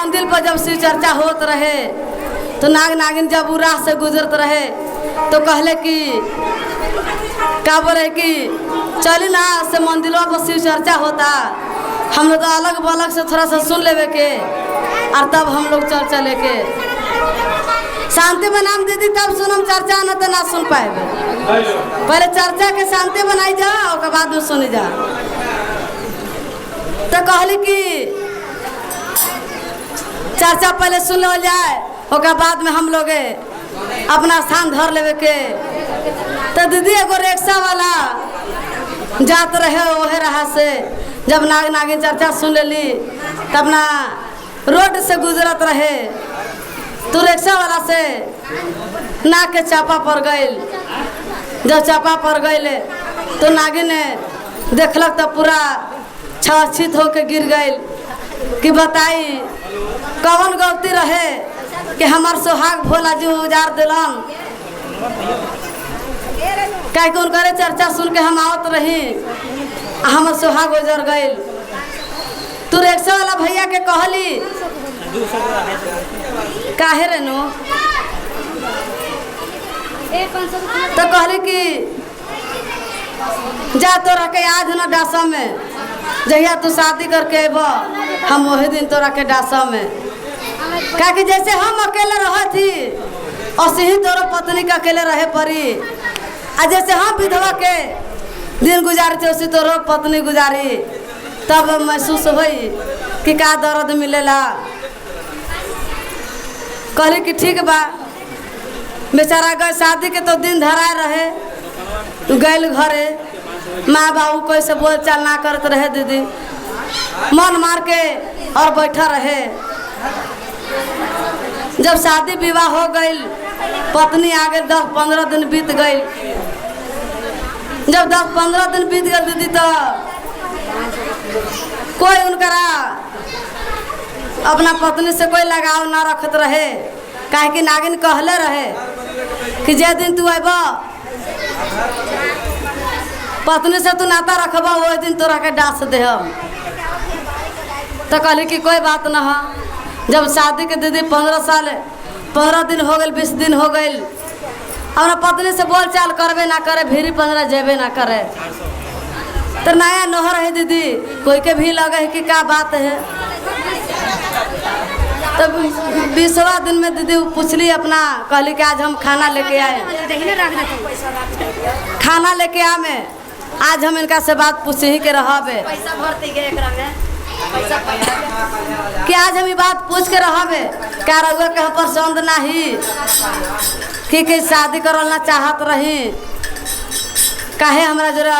मंदिर पर जब शिव चर्चा होत रहे तो नाग नागिन जब उ राह से गुजरत रहे तो कहले कि का बोले कि चली ना से मंदिरों पर शिव चर्चा होता, हम लोग तो अलग बलग से थोड़ा सा सुन लेवे के और तब हम लोग चर्चा लेके शांति बनाम दीदी तब सुनम चर्चा, न तो ना सुन पाए। पहले चर्चा के शांति बनाई जा और बाद में सुनी जा। तो कहली कि चर्चा पहले सुन लो जाए और बाद में हम लोग अपना स्थान धर लेवे के। तो दीदी एगो रिक्शा वाला जात रहे वही रहा से जब नाग नागिन चर्चा सुन लेली तब अपना रोड से गुजरत रहे तो रिक्शा वाला से नाग के चापा पड़ गई। जब चापा पड़ गई तो नागिन ने देखलक तो पूरा छाछित होके गिर गई कि बताई कौन गलती रहे कि हमार सुहाग भोला जी उजार दिलन। कह के उनकर चर्चा सुन के हम आवत रही हमर सुहाग उजर गई। तू रिक्शा वाला भैया के कहली काहे रे नो तो कहली कि जा तोरा के आज न डासा में जहिया तू शादी करके अब हम वही दिन तोरा के डासा में क्या कि जैसे हम अकेले रह थी और ही तोरो पत्नी के अकेले रहे परी आ जैसे हम विधवा के दिन गुजारी थे उसी तोरो पत्नी गुजारी। तब महसूस हुई कि का दर्द मिलेला। कहली कि ठीक बा बेचारा गए शादी के तो दिन धराए रहे गैल घरे माँ बाबू कैसे बोल चाल ना करते रहे दीदी मन मार के और बैठा रहे। जब शादी विवाह हो गई पत्नी आ गई 10-15 दिन बीत गई। जब 10-15 दिन बीत गए दीदी तो कोई उनकरा अपना पत्नी से कोई लगाव ना रखत रहे। काहे कि नागिन कहले रहे कि जे दिन तू अब पत्नी से तू नाता रखबा वो दिन तोरा के डांस दे। तो कहली कि कोई बात ना है। जब शादी के दीदी 15 दिन हो गए 20 दिन हो गए अपना पत्नी से बोल चाल करबे ना करे भीरी 15 जेबे ना करे तो नया नोहर है दीदी कोई के भी लगे है कि क्या बात है। तब 20वां दिन में दीदी पूछली अपना कहली कि आज हम खाना लेके आए खाना लेके आ में आज हम इनका से बात पूछ ही के रहबे कि आज हम ये बात पूछ के रहबे क्या रहुआ के पसंद नहीं कि शादी करना चाहत रही काहे हमरा जरा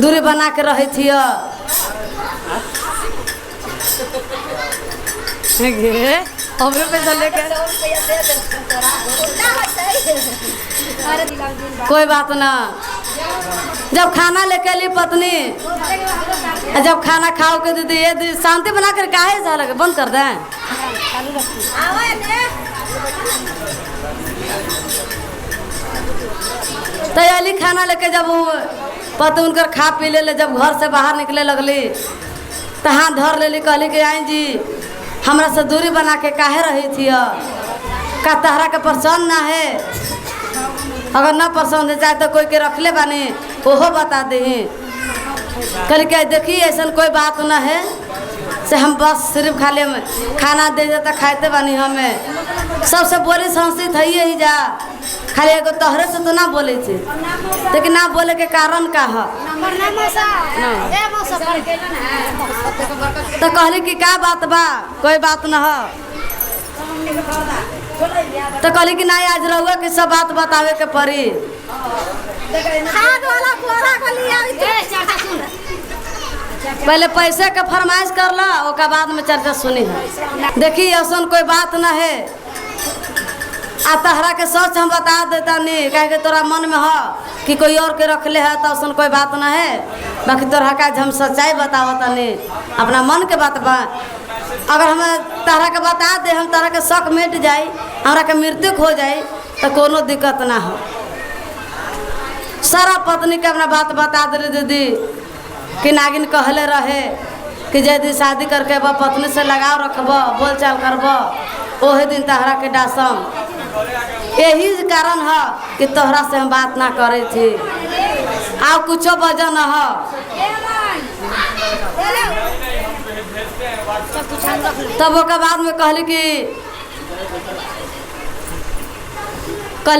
दूरी बना के रही थी। हमरे पैसा लेके कोई बात ना। जब खाना लेके ली पत्नी जब खाना खाओ के दीदी ये दीदी शांति बना कर काहे जा लगे बंद कर दें। तैयारी खाना लेके जब पति उनकर खा पी ले जब घर से बाहर निकले लगली तो हाथ धर लेली कहली कि आई जी हमरा से दूरी बना के काहे रही थी का तहरा के पसंद ना है अगर ना पसंद है चाहे तो कोई के रख ले बानी ओहो बता दे। कहली क्या देखी ऐसा कोई बात ना है से हम बस सिर्फ खाली खाना दे देता खाते बानी हमें सबसे बोली संस्थित है ही जा खाली एगो तोहरे से तो ना बोले थे लेकिन ना बोले के कारण का है। तो कहली कि क्या बात बा कोई बात ना है। तो कहली कि नहीं आज रहुआ के सब बात बतावे के पड़ी। पहले पैसे के फरमाइश कर ला ओकर बाद में चर्चा सुनी है। देखी ऐसा कोई बात ना है आ तहरा के सच हम बता देता नहीं कहे कि तोरा मन में है कि कोई और के रख ले है तो ऐसा कोई बात ना है। बाकी तोरा का हम सच्चाई बतावता नहीं अपना मन के बात बा। अगर हम तहरा के बता दे हम तहरा के शक मिट जाए हमरा के मृत्यु हो जाए तो कोनो दिक्कत ना हो। सारा पत्नी के अपना बात बता दे दीदी कि नागिन कहले रहे कि यदि शादी करके बा पत्नी से लगाव रखब बोल चाल करब ओहे दिन तहरा के डासम। यही कारण है कि तोहरा से हम बात ना करे थी आ कुछो वजह न है। तब ओकर बाद में कहली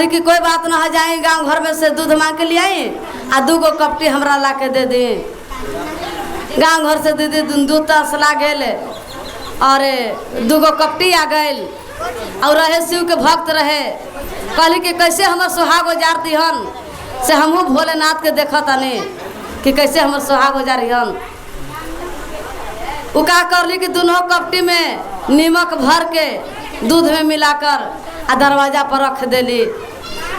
कि कोई बात ना है, जाई गांव घर में से दूध मांग के ले आई आ 2 गो कपटी हमरा ला के दे दी। गांव घर से दीदी दूध तसला गेल और 2 गो कपटी आ गए और रहे शिव के भक्त रहे। कहली कि कैसे हमर सुहाग उजारती हन से हमहू भोलेनाथ के देखत आने कि कैसे हमर सुहाग उजारी हन। उ का करली कि दोनों कपटी में नीमक भर के दूध में मिलाकर आ दरवाजा पर रख देली।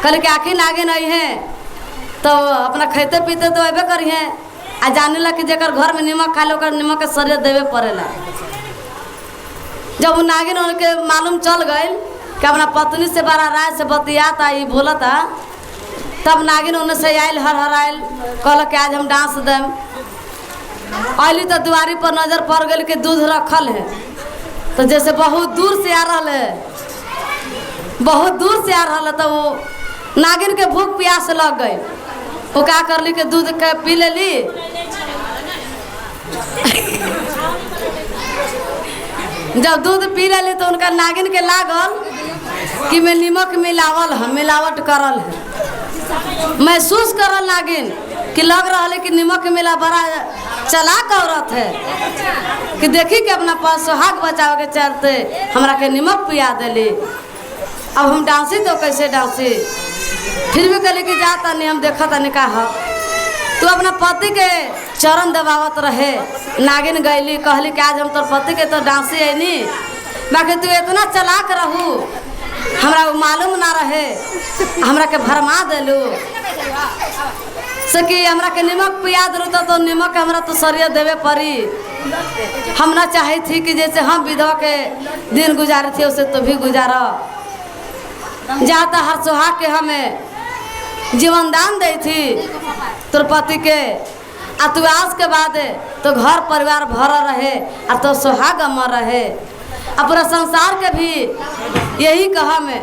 कहली कि आखिर आगे नहीं है तो अपना खाते पीते तो अबे करी है आ जाने ला कि जेकर घर में नीमक खा लो नीमक के शरीर देवे पड़ेला। जब नागिन उनके मालूम चल गई कि अपना पत्नी से बड़ा राय से बतियाता ई बोलता, तब नागिन उन्हें से आयल हर कहल कि आज हम डांस देम। अली तो दुआरी पर नजर पड़ गई कि दूध रखल है, तो जैसे बहुत दूर से आ रहा है, बहुत दूर से आ रहा है, तो वो नागिन के भूख प्यास लग गई। वो क्या करली कि दूध के पी लेली। जब दूध पी लेली तो उनका नागिन के लागल कि मैं नीमक मिलावल है, मिलावट करल है। महसूस करल नागिन कि लग रहा है कि नीमक मिला बड़ा चालाक औरत है कि देखी कि अपना पास सुहाग बचाव के चलते हमरा के नीमक पिया देली। अब हम डांसी तो कैसे डांसी। फिर भी कहली कि जाता नहीं हम देखा था निकाह तू अपना पति के चरण दबावत रहे। नागिन गईली कहली कि आज हम तोर पति के तो डांसी है नी, बाकी तू इतना चलाक रहू हमरा मालूम ना रहे, हमरा के भरमा देलू से कि हमरा के नीमक पिया दू तो नीमक हमरा तो शरीर देवे पड़ी। हम ना चाहे थी कि जैसे हम विधवा के दिन गुजारे थे उसे तो भी गुजारा। जाता हर सुहाग के हमें जीवन दान दी थी तोर पति के आ तू आज के बाद तो घर परिवार भरा रहे आ तो सुहाग अमर रहे। आ पूरा संसार के भी यही कहा में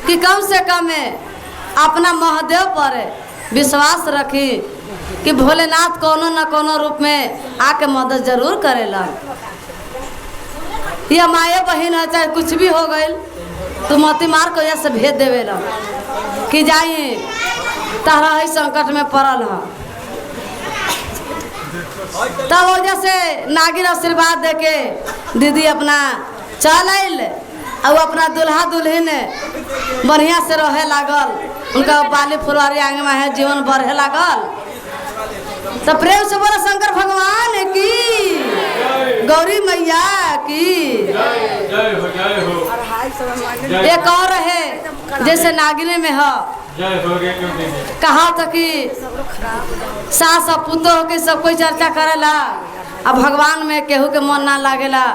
कि कम से कम अपना महादेव पर विश्वास रखी कि भोलेनाथ कोनो न कोनो रूप में आके मदद जरूर करेला। यह माए बहन है चाहे कुछ भी हो गई तो मोती मार को से भेज देवेला कि जाई तारा है संकट में पड़ल है। तब वजह से नागिन आशीर्वाद दे के दीदी अपना चल आयल और अपना दुल्हा दुल्हन बढ़िया से रहे लागल। उनका बाली फुलवारी आगे में है जीवन बढ़े लागल। तो प्रेम से बोला शंकर भगवान की, गौरी मैया की। एक और है जैसे नागिने में है कहा था कि सास और पुतोह के सब कोई चर्चा करेला अब भगवान में केहू के मन ना लागेला।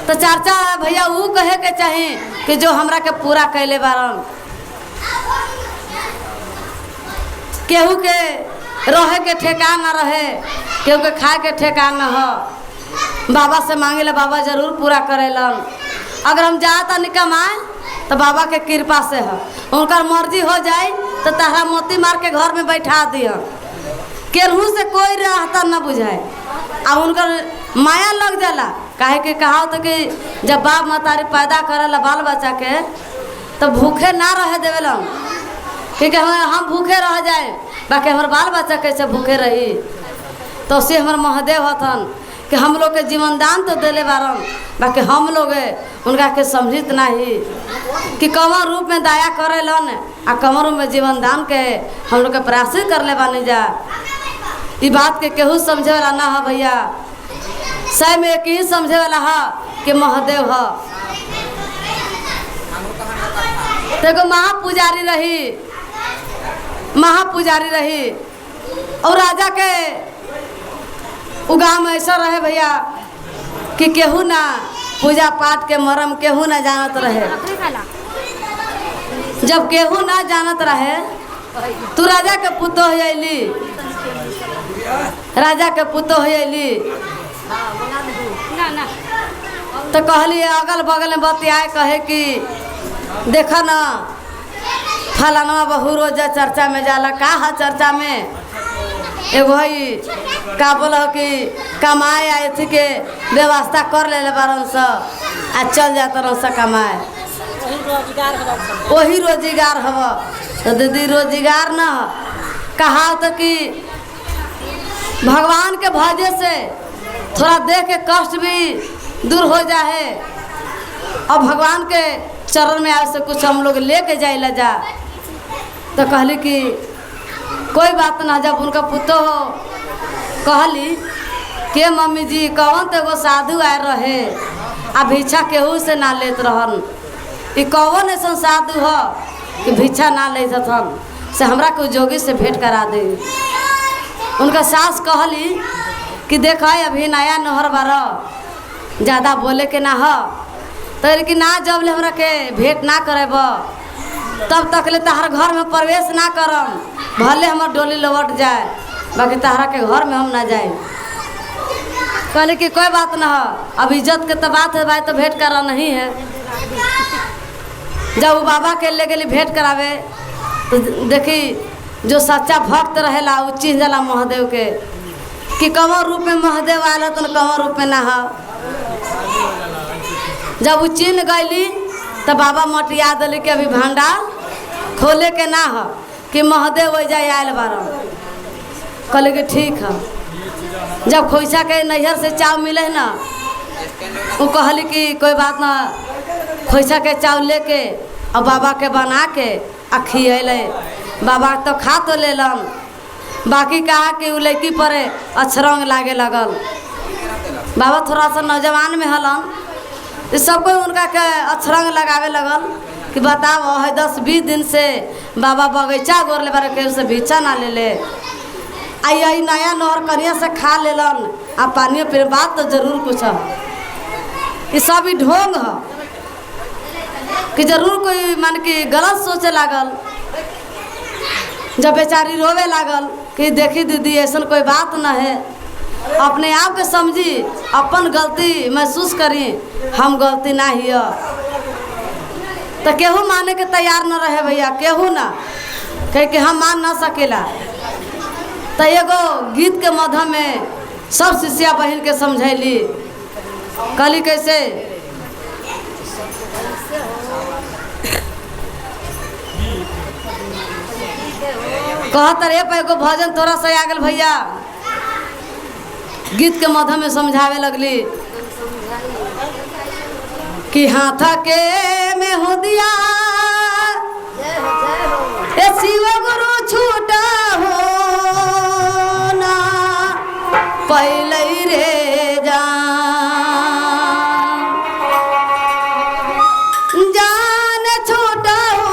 तो चर्चा भैया वो कहे के चाही कि जो हमरा के पूरा कैले बारन। केहू के रहे के ठेकान ना रहे, केहू के खाए के ठेकान ना हो। बाबा से मांगेला बाबा जरूर पूरा करेलन। अगर हम जाता निकम आए तो बाबा के कृपा से है, उनका मर्जी हो जाए तो तहरा मोती मार के घर में बैठा दिया। केहू से कोई रहता न बुझाए और उनका माया लग जाला। काहे के कहा तो कि जब बाप मतारी पैदा करेला बाल बच्चा के तो भूखे ना रह देवेलन, क्योंकि हम भूखे रह जाए बाकी हमारे बाल बच्चा कैसे भूखे रही। तो से हमारे महादेव हथन कि हम लोग के जीवन दान तो देले बारन, बाकी हम लोग उनका के समझित नहीं कि कमर रूप में दया करेलन आ कमर रूप में जीवन दान के हम लोग के प्रयासित कर ले बानी जा। ये बात के केहू समझे वाला ना है भैया, सही में एक ही समझे वाला है कि महादेव है। देखो महापुजारी रही और राजा के उगाम ऐसा रहे भैया कि केहू ना पूजा पाठ के मरम केहू ना जानत रहे। जब केहू ना जानत रहे तू राजा के पुतोह अली, राजा के पुतोह अली तो कहली अगल बगल में बतियाए कहे कि देखा ना फलाना बहू रोज चर्चा में जाला। का है चर्चा में? एगो है का बोल कि कमाए आए थी के व्यवस्था कर ले बारन सा आ चल जाता रह सा कमाए। वही रोजगार हव। तो दीदी रोजगार न कहा तो कि भगवान के भजे से थोड़ा देख के कष्ट भी दूर हो जाए और भगवान के चरण में आए से कुछ हम लोग लेके जाए ला जा। तो कहली कि कोई बात ना। जब उनका पुतो हो कहली के मम्मी जी कौन तो एगो साधु आए रहे आ भिक्षा केहू से ना लेत रहन। ई कौन ऐसा साधु हो कि भिक्षा ना ले थन से हमरा को जोगी से भेंट करा दे। उनका सास कहली कि देखा अभी नया नहर बारा ज़्यादा बोले के ना हो तो कि ना जब ले हमरा के भेंट ना करेब तब तक ले तहार घर में प्रवेश ना करम। भले हमर डोली लौट जाए बाकी तहरा के घर में हम ना जाए। कहले कि कोई बात ना हो। अब इज्जत के तो बात है भाई तो भेंट करा नहीं है। जब वो बाबा के ले गली भेंट करावे तो देखी जो सच्चा भक्त रहेला वो चिन्ह जाला महादेव के कि कौन रूप में महादेव आला तो कौन रूप में ना हो। जब वो चिन्ह गईली तो बाबा मटिया दिली कि अभी भंडार खोले के ना हो कि महादेव हो जाए आयल बारह। कहले कि ठीक है। जब खोइसा के नैहर से चाव मिले ना वो कहली कि कोई बात ना खोइसा के चाव लेके और बाबा के बना के आ खियले। बाबा तो खा तो लेलन बाकी कहा कि वो लड़की पर अछरंग लागे लगल। बाबा थोड़ा सा नौजवान में हलन तो सबको उनका के अछरंग लगावे लगल कि बताओ है 10-20 दिन से बाबा बगीचा गोर ले बारे के से भिक्षा ना ले ले आई नया नहर कनिया से खा लेलन आ पानी पे बात तो जरूर कुछ है। ये सब ही ढोंग है कि जरूर कोई मान कि गलत सोचे लागल। जब बेचारी रोवे लागल कि देखी दीदी ऐसा कोई बात ना है अपने आप के समझी अपन गलती महसूस करी हम गलती ना ही तो केहू माने के तैयार न रहे भैया केहू ना कहे कि हम मान ना सकेला। तो एगो गीत के माध्यम में सब शिष्या बहन के समझैली। कहली कैसे कहत रे पे एगो भजन थोड़ा सा आ गल भैया गीत के माध्यम में समझावे लगली कि हाथ के में हो दिया ए शिव गुरु छूटा हो ना पहले रे जान छूटा हो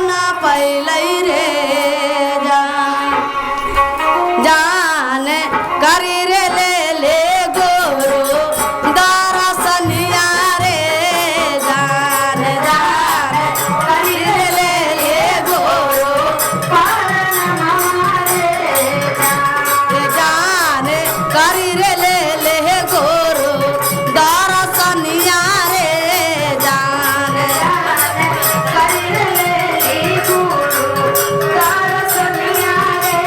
ना पहले रे जान करी रे ले गोरो दरसनिया रे जान करी रे ले गोरो जान करी रे ले गोरो दरसनिया रे जान करी रे गोरो दरसनिया रे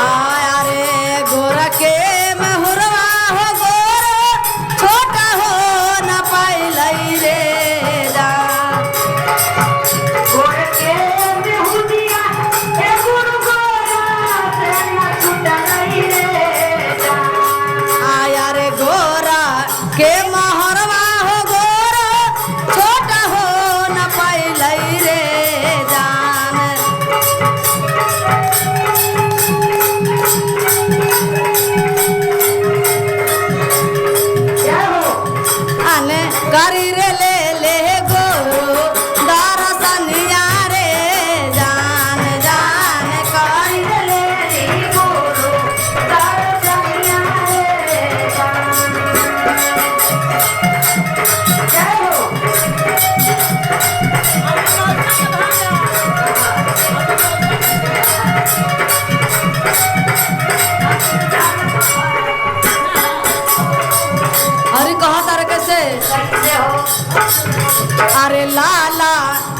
आया रे गोर के महुरवा हो गोर छोटा हो न पाइलई रे जा गोर के बेहुदिया ए गुरु गोरा तेरा छुटलई रे जा आया रे गोरा के महरवा हो गोर छोटा हो न पाइलई रे जान आने करी रे ले गोरो दरसनिया रे जान करी रे ले गोरो दरसनिया रे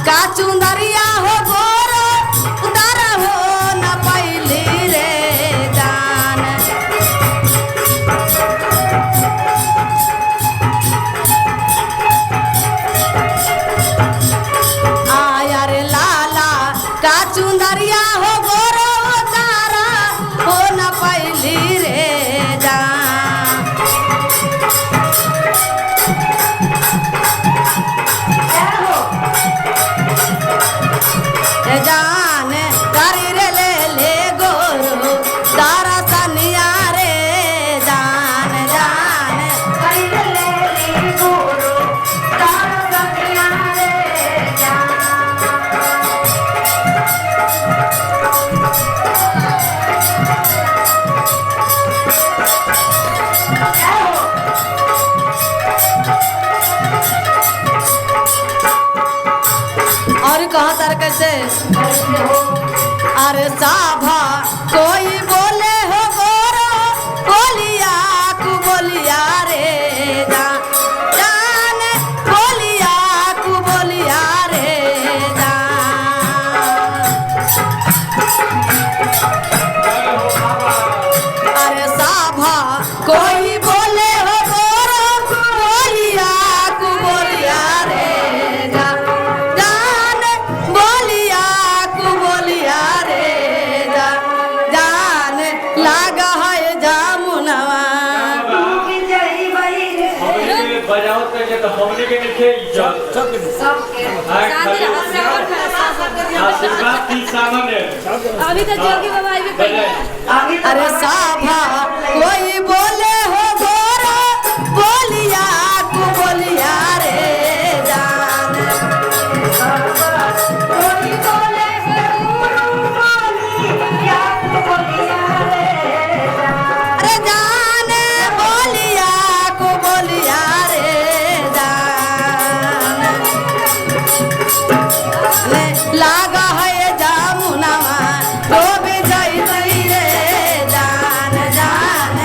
का चुंदरिया हो गोरो उतार हो न पैली रे जान आया रे लाला का चुंदरिया हो गोरो उतार हो न पैली रे जान जान करी रे ले गोरो दारा सनिया रे जान जान करी रे ले गोरो दारा सनिया रे जान और कहा तार कैसे अरे साभा कोई बोले हो गोरो बोलिया कु बोलिया रे जान बोलिया कु बोलिया रे अरे साभा कोई बोले हो गोरो बोलिया कु बोलिया रे जान बोलिया कु बोलिया रे जान लागा है जामुनवा बजाओ तो हमने के लिखे अभी तो जोगी बाबा भी अरे साभा कोई बोले हो गोरा बोलिया कु बोलिया रे जान कोई बोले हो बोलिया कु बोलिया रे अरे जान बोलिया कु बोलिया रे जान लागा है जामुनवा तो भी जाई रे जान जान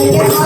Thank you.